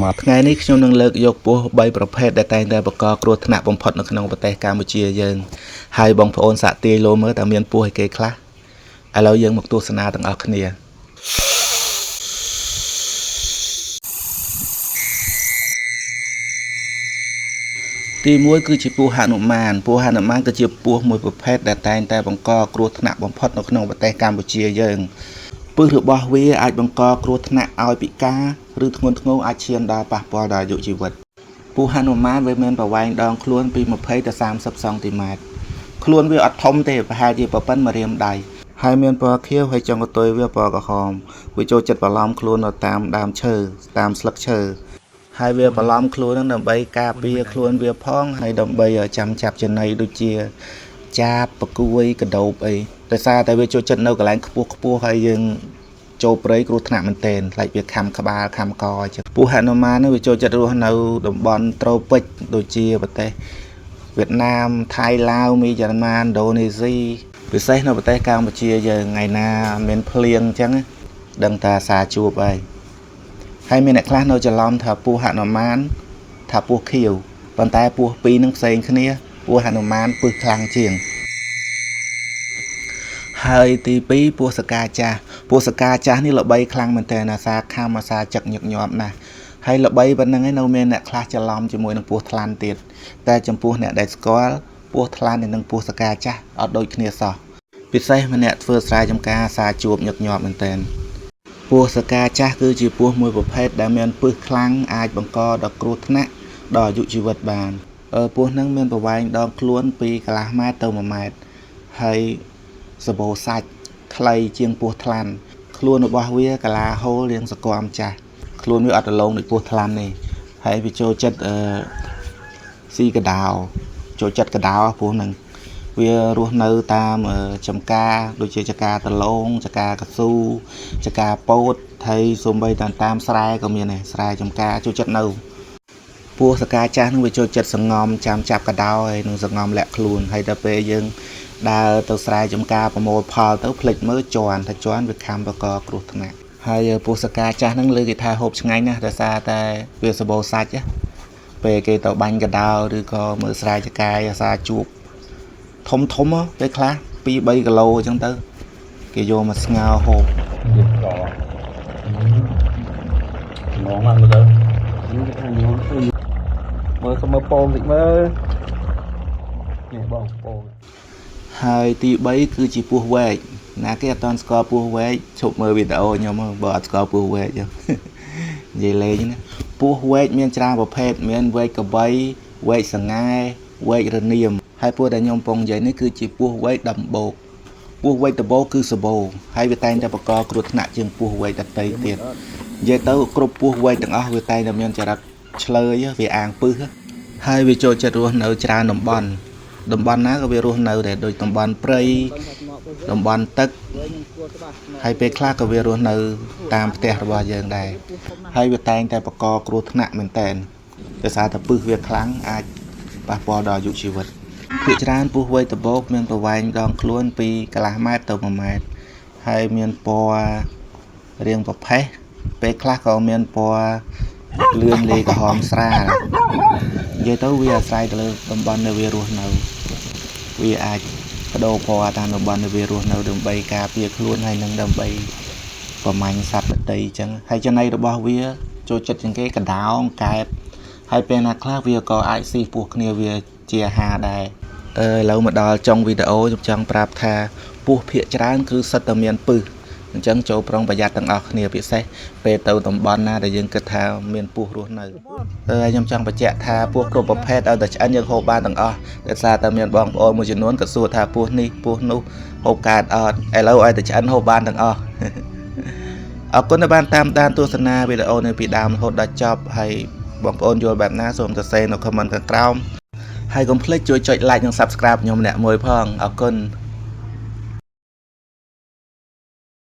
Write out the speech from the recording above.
មកថ្ងៃនេះខ្ញុំនឹងលើកយកពស់3ប្រភេទដែលតែងតែបង្កគ្រោះថ្នាក់បំផុតនៅក្នុងប្រទេសកម្ពុជាយើងហើយបងប្អូនសាកទាយលោមើលតើមានពស់ឯគេខ្លះឥឡូវយើងមកទស្សនាទាំងអស់គ្នាទី1គឺជាពស់ហនុមានគឺជាពស់មួយប្រភេទដែលតែងតែបង្កគ្រោះថ្នាក់បំផុតនៅក្នុងប្រទេសកម្ពុជាយើងពឹសរបស់វាអាចបង្កគ្រោះថ្នាក់ឲ្យពិការឬធ្ងន់ធ្ងរអាចឈានដល់ប៉ះពាល់ដល់អាយុជីវិតពស់ហនុមានវាមានប្រវែងដងខ្លួនពី20ទៅ30សង់ទីម៉ែត្រខ្លួនវាអត់ធំទេប្រហែលជាប៉ុណ្ណឹងម្រាមដៃហើយមានពណ៌ខៀវហើយចុងកតុយវាពណ៌ក្រហមវាចូលចិត្តបន្លំខ្លួននៅតាមដើមឈើតាមស្លឹកឈើហើយវាបន្លំខ្លួននឹងដើម្បីការពារខ្លួនវាផងហើយដើម្បីចាំចាប់ចំណីដូចជាចាបបកួយកដោបអីដោយសារតែវាចូលចិត្តនៅកន្លែងខ្ពស់ហើយយើងចូលព្រៃគ្រោះថ្នាក់មែនទែនខ្លាចវាខំក្បាលខំកអញ្ចឹងពស់ហនុមាននេះវាចូលចិត្តរស់នៅតំបន់ត្រូពិចដូចជាប្រទេសវៀតណាមថៃឡាវមីយ៉ាន់ម៉ាឥណ្ឌូនេស៊ីពិសេសនៅប្រទេសកម្ពុជាយើងថ្ងៃណាមានភ្លៀងអញ្ចឹងដឹងថាសារជួបហើយមានអ្នកខ្លះនៅច្រឡំថាពស់ហនុមានថាពស់ខៀវប៉ុន្តែពស់ពីរនឹងផ្សេងគ្នាពស់ហនុមានពឹសខ្លាំងជាងហើយទី2ពស់សកាចាស់នេះល្បីខ្លាំងមែនតើអាសាខំអាសាចឹកញឹកញាប់ណាស់ហើយល្បីប៉ុណ្្នឹងឯងនៅមានអ្នកខ្លះច្រឡំជាមួយនឹងពស់ថ្លាន់ទៀតតែចំពោះអ្នកដែលស្គាល់ពស់ថ្លាន់និងពស់សកាចាស់អត់ដូចគ្នាសោះពិសេសម្នាក់ធ្វើស្រែចម្ការអាសាជួបញឹកញាប់មែនតើពស់សកាចាស់គឺជាពស់មួយប្រភេទដែលមានពឹសខ្លាំងអាចបង្កដល់គ្រោះថ្នាក់ដល់អាយុជីវិតបានពស់ហ្នឹងមានប្រវែងដងខ្លួនពីកន្លះម៉ែត្រទៅ1ម៉ែត្រហើយសបោសាច់ខ្លីជាងពស់ថ្លាន់ខ្លួនរបស់វាកាឡាហូលរាងសកមចាស់ខ្លួនវាអត់រលោងដូចពស់ថ្លាន់ទេហើយវាចូលចិត្តស៊ីកដោចូលចិត្តកដោពស់ហ្នឹងវារស់នៅតាមចំការដូចជាចកាតឡងចកាកស៊ូចកាពោតហើយសូម្បីតាមស្រែក៏មានដែរស្រែចំការចូលចិត្តនៅពស់សកាចាស់នឹងវាចូលចិត្តសងំចាំចាប់កដោហើយនឹងសងំលាក់ខ្លួនហើយដល់ពេលយើងដើរទៅស្រែចំការប្រមូលផលទៅភ្លេចមើលជន់វាខំបកគ្រោះថ្នាក់ហើយពស់សកាចាស់ហ្នឹងលើគេថាហូបឆ្ងាញ់ណាស់ដោយសារតែវាសបោសាច់ពេលគេទៅបាញ់កដោឬក៏មើលស្រែចកាយអាសាជួបធំពេលខ្លះ 2-3 គីឡូអញ្ចឹងទៅគេយកមកស្ងោរហូបទៀតក៏មកមកទៅមើលសុំមើលពងតិចមើលនេះបងពងហើយទី3គឺជាពស់វែកណាគេអត់តន់ស្គាល់ពស់វែកឈប់មើលវីដេអូខ្ញុំបើអត់ស្គាល់ពស់វែកនិយាយលេងណាពស់វែកមានច្រើនប្រភេទមានវែកកបីវែកសង្ហែវែករនាមហើយពស់ដែលខ្ញុំកំពុងនិយាយនេះគឺជាពស់វែកដំបូកពស់វែកដំបូកគឺសបោហើយវាតែងតែបង្កគ្រោះថ្នាក់ជាងពស់វែកដទៃទៀតនិយាយទៅគ្រប់ពស់វែកទាំងអស់វាតែងតែមានចរិតឆ្លើយវាអាងពឹសហើយវាចូលចិត្តរស់នៅច្រើនតំបន់ណាក៏វារស់នៅដែរដូចតំបន់ព្រៃតំបន់ទឹកហើយពេលខ្លះក៏វារស់នៅតាមផ្ទះរបស់យើងដែរហើយវាតែងតែបង្កគ្រោះថ្នាក់មែនតើដោយសារតែពឹសវាខ្លាំងអាចប៉ះពាល់ដល់អាយុជីវិតភាគច្រើនពស់វែកដំបូកមានប្រវែងដងខ្លួនពីកន្លះម៉ែត្រទៅ1ម៉ែត្រហើយមានពណ៌រាងប្រផេះពេលខ្លះក៏មានពណ៌លឿងលេក្រហមស្រាលនិយាយទៅវាអាស្រ័យទៅលើតំបន់ដែលវារស់នៅវាអាចបដូរពណ៌តាមតំបន់ដែលវារស់នៅដើម្បីការពារខ្លួនហើយនឹងដើម្បីប្រមាញ់សត្វដទៃអញ្ចឹងហើយចំណីរបស់វាចូលចិត្តជាងគេកដោងកែបហើយពេលណាខ្លះវាក៏អាចស៊ីពោះគ្នាវាជាអាហារដែរឥឡូវមកដល់ចុងវីដេអូខ្ញុំចង់ប្រាប់ថាពស់ភាគច្រើនគឺសិតតែមានពឹសអញ្ចឹងចូលប្រុងប្រយ័ត្នទាំងអស់គ្នាពិសេសពេលទៅតំបន់ណាដែលយើងគិតថាមានពស់រស់នៅខ្ញុំចង់បញ្ជាក់ថាពស់គ្រប់ប្រភេទឲ្យតែឆ្អិនយើងហូបបានទាំងអស់ដោយសារតែមានបងប្អូនមួយចំនួនក៏សួរថាពស់នេះពស់នោះហូបកើតអត់ឥឡូវឲ្យតែឆ្អិនហូបបានទាំងអស់អរគុណដែលបានតាមដានទស្សនាវីដេអូនេះពីដើមរហូតដល់ចប់ហើយបងប្អូនយល់បែបណាសូមសរសេរនៅ comment ខាងក្រោមហើយកុំភ្លេចជួយចុច like និង subscribe ខ្ញុំម្នាក់មួយផងអរគុណ